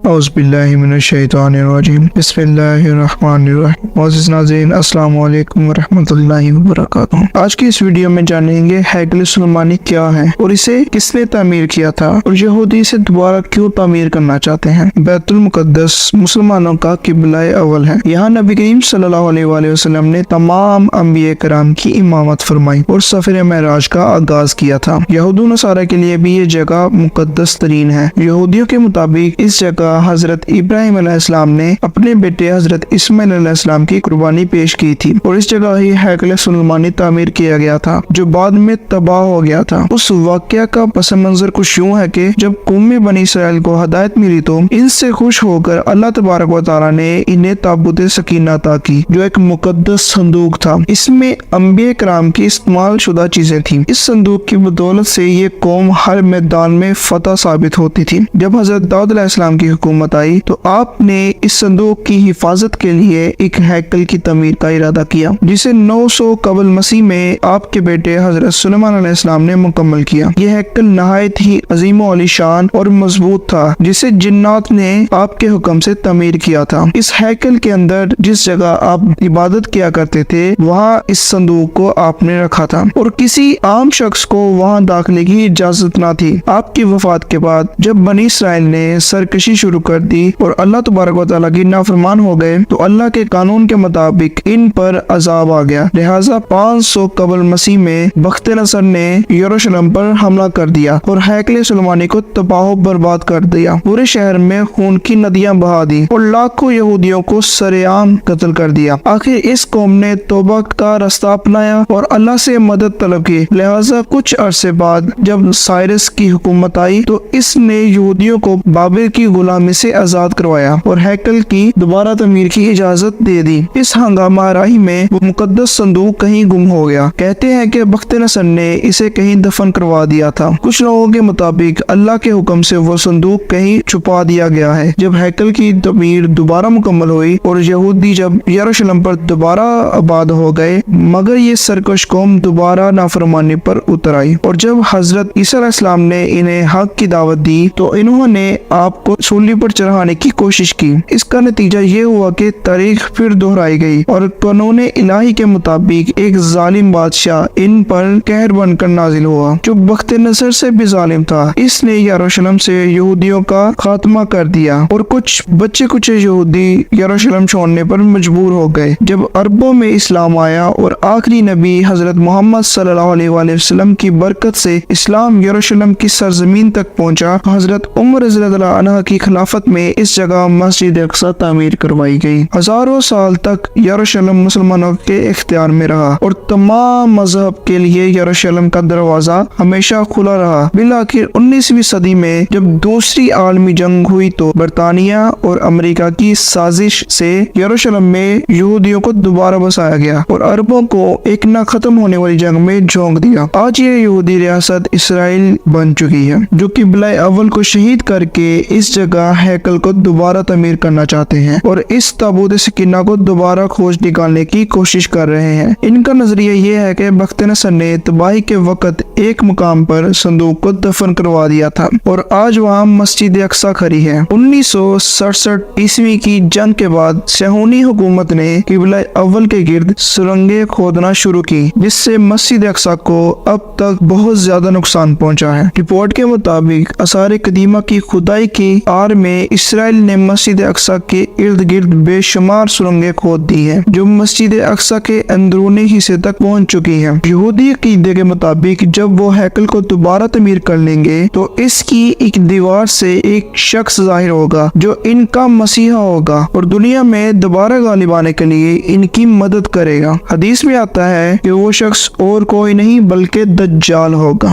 اعوذ باللہ من الشیطان الرجیم بسم اللہ الرحمن الرحیم۔ معزز ناظرین، السلام علیکم ورحمۃ اللہ وبرکاتہ۔ آج کی اس ویڈیو میں جانیں گے ہیکل سلیمانی کیا ہے اور اسے کس نے تعمیر کیا تھا اور یہودی اسے دوبارہ کیوں تعمیر کرنا چاہتے ہیں۔ بیت المقدس مسلمانوں کا قبلہ اول ہے۔ یہاں نبی کریم صلی اللہ علیہ وآلہ وسلم نے تمام انبیاء کرام کی امامت فرمائی اور سفر معراج کا آغاز کیا تھا۔ یہود و نصارہ کے لیے بھی یہ جگہ مقدس ترین ہے۔ یہودیوں کے مطابق اس جگہ حضرت ابراہیم علیہ السلام نے اپنے بیٹے حضرت اسماعیل علیہ السلام کی قربانی پیش کی تھی اور اس جگہ ہی ہیکل سلیمانی تعمیر کیا گیا تھا جو بعد میں تباہ ہو گیا تھا۔ اس واقعہ کا پس منظر کچھ یوں ہے کہ جب قوم بنی اسرائیل کو ہدایت ملی تو ان سے خوش ہو کر اللہ تبارک و تعالیٰ نے انہیں تابوت سکینہ عطا کی جو ایک مقدس صندوق تھا۔ اس میں انبیاء کرام کی استعمال شدہ چیزیں تھیں۔ اس صندوق کی بدولت سے یہ قوم ہر میدان میں فتح ثابت ہوتی تھی۔ جب حضرت داؤد علیہ السلام کی حکومت آئی تو آپ نے اس صندوق کی حفاظت کے لیے ایک ہیکل کی تعمیر کا ارادہ کیا جسے 900 قبل مسیح میں آپ کے بیٹے حضرت سلیمان علیہ السلام نے مکمل کیا۔ یہ ہیکل نہایت ہی عظیم و عالی شان اور مضبوط تھا جسے جنات نے آپ کے حکم سے تعمیر کیا تھا۔ اس ہیکل کے اندر جس جگہ آپ عبادت کیا کرتے تھے وہاں اس صندوق کو آپ نے رکھا تھا اور کسی عام شخص کو وہاں داخلے کی اجازت نہ تھی۔ آپ کی وفات کے بعد جب بنی اسرائیل نے سرکشی شروع کر دی اور اللہ تبارک و تعالیٰ کی نافرمان ہو گئے تو اللہ کے قانون کے مطابق ان پر عذاب آ گیا، لہٰذا 500 قبل مسیح میں بخت نصر نے یروشلم پر حملہ کر دیا اور ہیکل سلیمانی کو تباہ و برباد کر دیا۔ پورے شہر میں خون کی ندیاں بہا دی اور لاکھوں یہودیوں کو سرے عام قتل کر دیا۔ آخر اس قوم نے توبہ کا راستہ اپنایا اور اللہ سے مدد طلب کی، لہٰذا کچھ عرصے بعد جب سائرس کی حکومت آئی تو اس نے یہودیوں کو بابل کی غلامی سے آزاد کروایا اور ہیکل کی دوبارہ تعمیر کی اجازت دے دی۔ اس ہنگامہ راہی میں وہ مقدس صندوق کہیں گم ہو گیا۔ کہتے ہیں کہ بخت نصر نے اسے کہیں دفن کروا دیا تھا۔ کچھ لوگوں کے مطابق اللہ کے حکم سے وہ صندوق کہیں چھپا دیا گیا ہے۔ جب ہیکل کی تعمیر دوبارہ مکمل ہوئی اور یہودی جب یروشلم پر دوبارہ آباد ہو گئے مگر یہ سرکش قوم دوبارہ نافرمانی پر اتر آئی اور جب حضرت عیسیٰ علیہ السلام نے انہیں حق کی دعوت دی تو انہوں نے آپ کو سولی پر چڑھانے کی کوشش کی۔ اس کا نتیجہ یہ ہوا کہ تاریخ پھر دہرائی گئی اور قانون الہی کے مطابق ایک ظالم بادشاہ ان پر قہر بن کر نازل ہوا جو بخت نصر سے بھی ظالم تھا۔ اس نے یروشلم سے یہودیوں کا خاتمہ کر دیا اور کچھ بچے کچھ یہودی یروشلم چھوڑنے پر مجبور ہو گئے۔ جب عربوں میں اسلام آیا اور آخری نبی حضرت محمد صلی اللہ علیہ وآلہ وسلم کی برکت سے اسلام یروشلم کی سرزمین تک پہنچا، حضرت عمر رضی اللہ عنہ کی خلافت میں اس جگہ مسجد اقصی تعمیر کروائی گئی۔ ہزاروں سال تک یروشلم مسلمانوں کے اختیار میں رہا اور تمام مذہب کے لیے یروشلم کا دروازہ ہمیشہ کھلا رہا۔ بالآخر 19ویں صدی میں جب دوسری عالمی جنگ ہوئی تو برطانیہ اور امریکہ کی سازش سے یروشلم میں یہودیوں کو دوبارہ بسایا گیا اور عربوں کو ایک نہ ختم ہونے والی جنگ میں جھونک دیا۔ آج یہ یہودی ریاست اسرائیل بن چکی ہے جو قبلہ اول کو شہید کر کے اس جگہ ہیکل کو دوبارہ تعمیر کرنا چاہتے ہیں اور اس تابوت سکینہ کو دوبارہ کھوج نکالنے کی کوشش کر رہے ہیں۔ ان کا نظریہ یہ ہے کہ بخت نصر نے تباہی کے وقت ایک مقام پر صندوق کو دفن کروا دیا تھا اور آج وہاں مسجد اقصی کھڑی ہے۔ 1967 عیسوی کی جنگ کے بعد صہیونی حکومت نے قبلہ اول کے گرد سرنگیں کھودنا شروع کی جس سے مسجد اقصی کو اب تک بہت زیادہ نقصان پہنچا ہے۔ رپورٹ کے مطابق آثار قدیمہ کی کھدائی کی آڑ میں اسرائیل نے مسجد اقصی کے ارد گرد بے شمار سرنگیں کھود دی ہیں جو مسجد اقصی کے اندرونی حصے تک پہنچ چکی ہیں۔ یہودی عقیدے کے مطابق جب وہ ہیکل کو دوبارہ تعمیر کر لیں گے تو اس کی ایک دیوار سے ایک شخص ظاہر ہوگا جو ان کا مسیحا ہوگا اور دنیا میں دوبارہ غالب آنے کے لیے ان کی مدد کرے گا۔ حدیث میں آتا ہے کہ وہ شخص اور کوئی نہیں بلکہ دجال ہوگا۔